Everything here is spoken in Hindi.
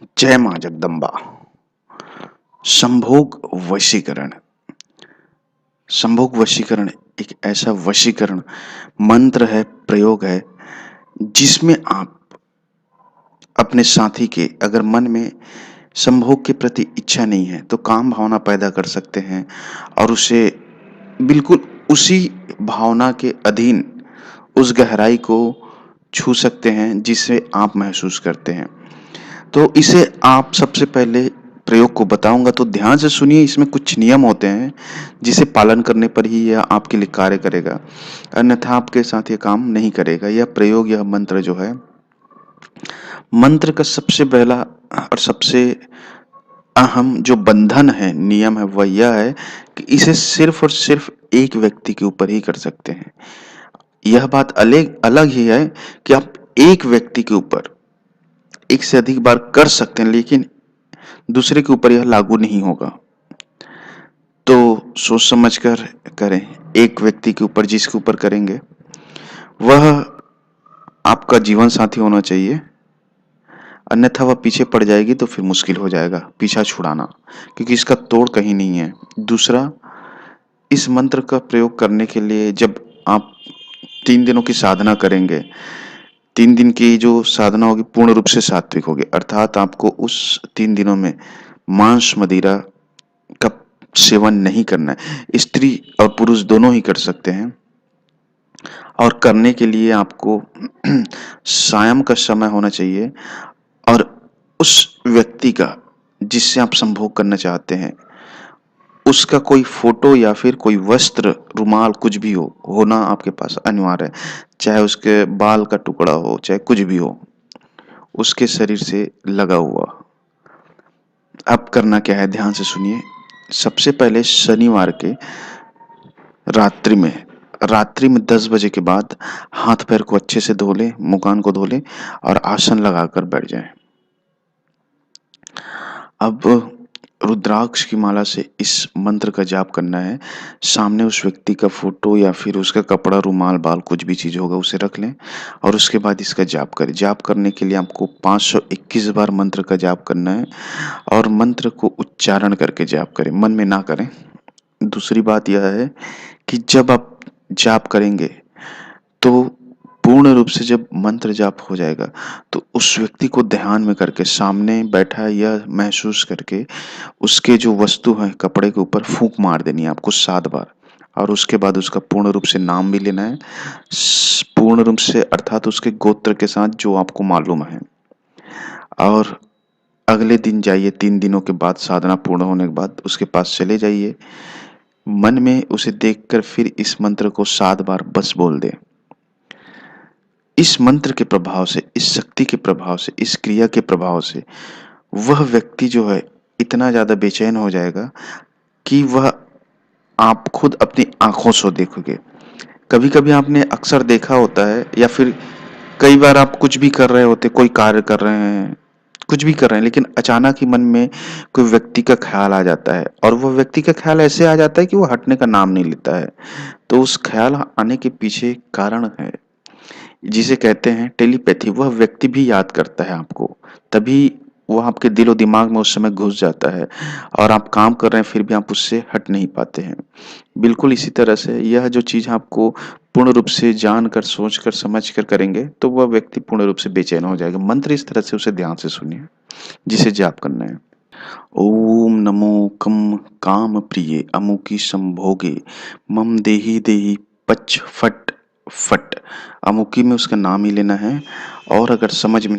जय मां जगदम्बा। संभोग वशीकरण। संभोग वशीकरण एक ऐसा वशीकरण मंत्र है, प्रयोग है, जिसमें आप अपने साथी के अगर मन में संभोग के प्रति इच्छा नहीं है तो काम भावना पैदा कर सकते हैं और उसे बिल्कुल उसी भावना के अधीन उस गहराई को छू सकते हैं जिसे आप महसूस करते हैं। तो इसे आप सबसे पहले प्रयोग को बताऊँगा तो ध्यान से सुनिए। इसमें कुछ नियम होते हैं जिसे पालन करने पर ही यह आपके लिए कार्य करेगा, अन्यथा आपके साथ ये काम नहीं करेगा। यह प्रयोग, यह मंत्र जो है, मंत्र का सबसे पहला और सबसे अहम जो बंधन है, नियम है, वह यह है कि इसे सिर्फ़ और सिर्फ़ एक व्यक्ति के ऊपर ही कर सकते हैं। यह बात अलग अलग ही है कि आप एक व्यक्ति के ऊपर एक से अधिक बार कर सकते हैं, लेकिन दूसरे के ऊपर यह लागू नहीं होगा। तो सोच समझ कर करें। एक व्यक्ति के ऊपर जिसके ऊपर करेंगे वह आपका जीवन साथी होना चाहिए, अन्यथा वह पीछे पड़ जाएगी तो फिर मुश्किल हो जाएगा पीछा छुड़ाना, क्योंकि इसका तोड़ कहीं नहीं है। दूसरा, इस मंत्र का प्रयोग करने के लिए जब आप 3 दिनों की साधना करेंगे, 3 दिन की जो साधना होगी पूर्ण रूप से सात्विक होगी, अर्थात आपको उस 3 दिनों में मांस मदिरा का सेवन नहीं करना है। स्त्री और पुरुष दोनों ही कर सकते हैं और करने के लिए आपको सायं का समय होना चाहिए और उस व्यक्ति का जिससे आप संभोग करना चाहते हैं उसका कोई फोटो या फिर कोई वस्त्र, रुमाल, कुछ भी होना आपके पास अनिवार्य है। चाहे उसके बाल का टुकड़ा हो, चाहे कुछ भी हो, उसके शरीर से लगा हुआ। अब करना क्या है, ध्यान से सुनिए। सबसे पहले शनिवार के रात्रि में 10 बजे के बाद हाथ पैर को अच्छे से धो लें, मुख-कान को धो लें और आसन लगाकर बैठ जाएं। अब रुद्राक्ष की माला से इस मंत्र का जाप करना है। सामने उस व्यक्ति का फोटो या फिर उसका कपड़ा, रुमाल, बाल, कुछ भी चीज़ होगा उसे रख लें और उसके बाद इसका जाप करें। जाप करने के लिए आपको 521 बार मंत्र का जाप करना है और मंत्र को उच्चारण करके जाप करें, मन में ना करें। दूसरी बात यह है कि जब आप जाप करेंगे तो पूर्ण रूप से जब मंत्र जाप हो जाएगा तो उस व्यक्ति को ध्यान में करके, सामने बैठा है यह महसूस करके, उसके जो वस्तु है कपड़े के ऊपर फूंक मार देनी है आपको 7 बार और उसके बाद उसका पूर्ण रूप से नाम भी लेना है। पूर्ण रूप से अर्थात उसके गोत्र के साथ जो आपको मालूम है। और अगले दिन जाइए, 3 दिनों के बाद साधना पूर्ण होने के बाद उसके पास चले जाइए। मन में उसे देखकर फिर इस मंत्र को 7 बार बस बोल दें। इस मंत्र के प्रभाव से, इस शक्ति के प्रभाव से, इस क्रिया के प्रभाव से वह व्यक्ति जो है इतना ज़्यादा बेचैन हो जाएगा कि वह आप खुद अपनी आँखों से देखोगे। कभी-कभी आपने अक्सर देखा होता है या फिर कई बार आप कुछ भी कर रहे होते, कोई कार्य कर रहे हैं, कुछ भी कर रहे हैं, लेकिन अचानक ही मन में कोई व्यक्ति का ख़्याल आ जाता है और वह व्यक्ति का ख़्याल ऐसे आ जाता है कि वो हटने का नाम नहीं लेता है। तो उस ख़्याल आने के पीछे कारण है, जिसे कहते हैं टेलीपैथी। वह व्यक्ति भी याद करता है आपको, तभी वो आपके दिलो दिमाग में उस समय घुस जाता है और आप काम कर रहे हैं फिर भी आप उससे हट नहीं पाते हैं। बिल्कुल इसी तरह से यह जो चीज़ आपको पूर्ण रूप से जानकर, सोचकर, समझकर करेंगे तो वह व्यक्ति पूर्ण रूप से बेचैन हो जाएगा। मंत्र इस तरह से उसे ध्यान से सुनिए जिसे जाप करना है। ओम नमो कम काम प्रिये अमुकी संभोगे मम देहि देहि पच फट फट। अमुकी में उसका नाम ही लेना है और अगर समझ में